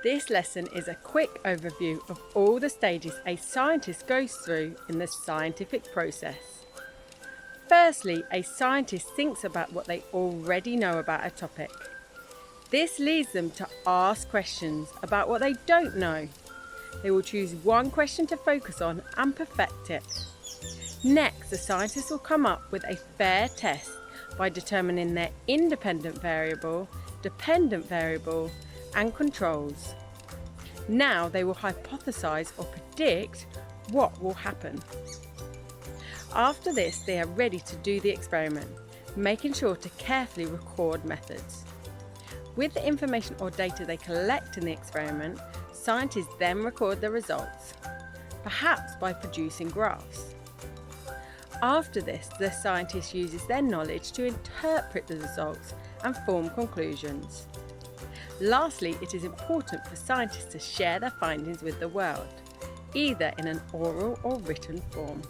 This lesson is a quick overview of all the stages a scientist goes through in the scientific process. Firstly, a scientist thinks about what they already know about a topic. This leads them to ask questions about what they don't know. They will choose one question to focus on and perfect it. Next, the scientist will come up with a fair test by determining their independent variable, dependent variable, and controls. Now they will hypothesize or predict what will happen. After this, they are ready to do the experiment, making sure to carefully record methods. With the information or data they collect in the experiment, scientists then record the results, perhaps by producing graphs. After this, the scientist uses their knowledge to interpret the results and form conclusions. Lastly, it is important for scientists to share their findings with the world, either in an oral or written form.